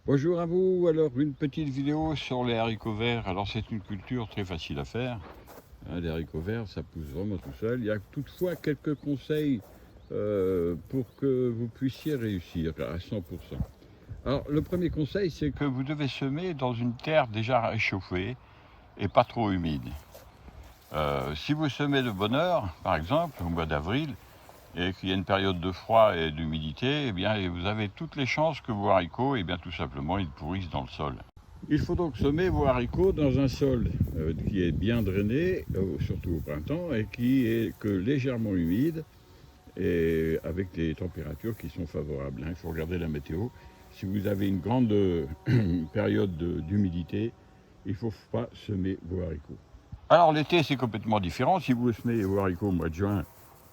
Bonjour à vous, alors une petite vidéo sur les haricots verts. Alors c'est une culture très facile à faire, hein, les haricots verts ça pousse vraiment tout seul. Il y a toutefois quelques conseils pour que vous puissiez réussir à 100%. Alors le premier conseil, c'est que vous devez semer dans une terre déjà réchauffée et pas trop humide. Si vous semez de bonne heure, par exemple au mois d'avril, et qu'il y a une période de froid et d'humidité, eh bien, vous avez toutes les chances que vos haricots, eh bien, tout simplement, ils pourrissent dans le sol. Il faut donc semer vos haricots dans un sol qui est bien drainé, surtout au printemps, et qui est que légèrement humide, et avec des températures qui sont favorables. Il faut regarder la météo. Si vous avez une grande période d'humidité, il ne faut pas semer vos haricots. Alors l'été, c'est complètement différent. Si vous semez vos haricots au mois de juin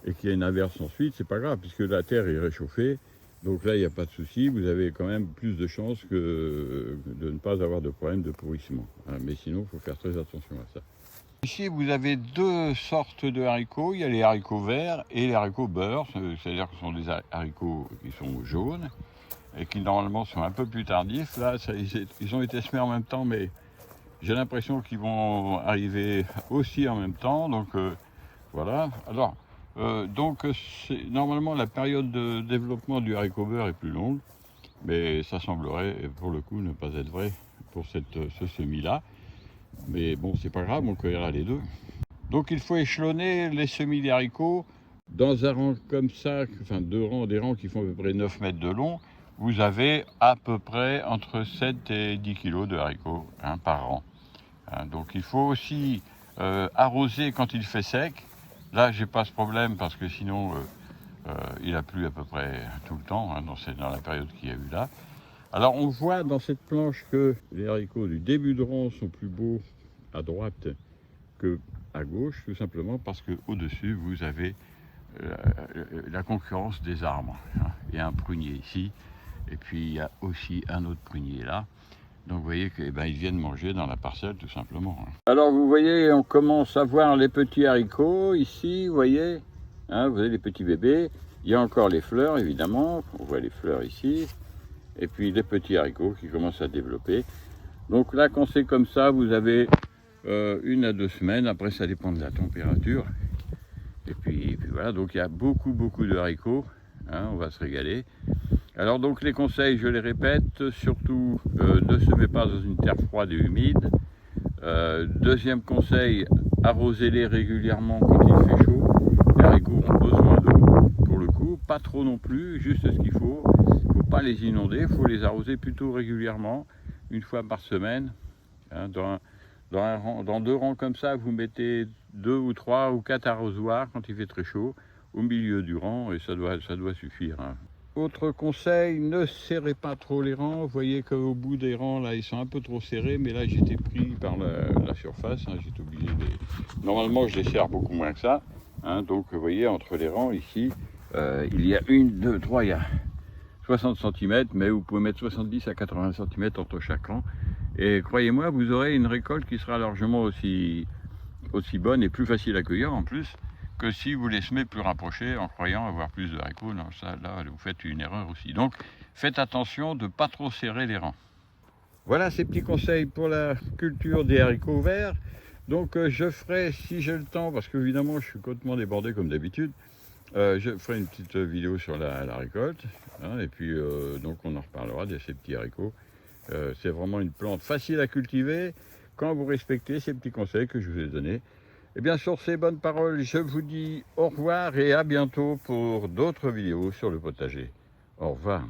et qu'il y a une averse ensuite, c'est pas grave, puisque la terre est réchauffée. Donc là, il n'y a pas de souci. Vous avez quand même plus de chances de ne pas avoir de problème de pourrissement. Mais sinon, il faut faire très attention à ça. Ici, vous avez deux sortes de haricots. Il y a les haricots verts et les haricots beurre. C'est-à-dire que ce sont des haricots qui sont jaunes et qui normalement sont un peu plus tardifs. Là, ils ont été semés en même temps, mais j'ai l'impression qu'ils vont arriver aussi en même temps. Donc voilà. Alors, normalement la période de développement du haricot beurre est plus longue, mais ça semblerait pour le coup ne pas être vrai pour ce semis-là. Mais bon, c'est pas grave, on cueillera les deux. Donc il faut échelonner les semis des haricots dans un rang comme ça, enfin des rangs qui font à peu près 9 mètres de long. Vous avez à peu près entre 7 et 10 kg de haricots par rang. Donc il faut aussi arroser quand il fait sec. Là, j'ai pas ce problème parce que sinon, il a plu à peu près tout le temps, dans la période qu'il y a eu là. Alors, on voit dans cette planche que les haricots du début de rang sont plus beaux à droite que à gauche, tout simplement parce qu'au-dessus, vous avez la concurrence des arbres. Il y a un prunier ici, et puis il y a aussi un autre prunier là. Donc vous voyez qu'ils viennent manger dans la parcelle tout simplement. Alors vous voyez, on commence à voir les petits haricots ici, vous voyez, vous avez les petits bébés. Il y a encore les fleurs évidemment, on voit les fleurs ici. Et puis les petits haricots qui commencent à développer. Donc là quand c'est comme ça, vous avez 1 à 2 semaines, après ça dépend de la température. Et puis voilà, donc il y a beaucoup de haricots, on va se régaler. Alors donc les conseils, je les répète, surtout ne semez pas dans une terre froide et humide. Deuxième conseil, arrosez-les régulièrement quand il fait chaud. Les haricots ont besoin d'eau pour le coup, pas trop non plus, juste ce qu'il faut. Il ne faut pas les inonder, il faut les arroser plutôt régulièrement, une fois par semaine. Dans 2 rangs comme ça, vous mettez 2 ou 3 ou 4 arrosoirs quand il fait très chaud, au milieu du rang, et ça doit suffire. Autre conseil, ne serrez pas trop les rangs. Vous voyez qu'au bout des rangs, là, ils sont un peu trop serrés, mais là, j'étais pris par la surface. J'étais obligé de Normalement, je les serre beaucoup moins que ça. Donc, vous voyez, entre les rangs, ici, il y a 1, 2, 3, il y a 60 cm, mais vous pouvez mettre 70 à 80 cm entre chaque rang. Et croyez-moi, vous aurez une récolte qui sera largement aussi bonne et plus facile à cueillir en plus que si vous les semez plus rapprochés en croyant avoir plus de haricots. Non, ça, là, vous faites une erreur aussi. Donc, faites attention de ne pas trop serrer les rangs. Voilà ces petits conseils pour la culture des haricots verts. Donc, je ferai, si j'ai le temps, parce qu'évidemment, je suis complètement débordé comme d'habitude, je ferai une petite vidéo sur la récolte. Et puis, donc, on en reparlera de ces petits haricots. C'est vraiment une plante facile à cultiver quand vous respectez ces petits conseils que je vous ai donnés. Et bien sur ces bonnes paroles, je vous dis au revoir et à bientôt pour d'autres vidéos sur le potager. Au revoir.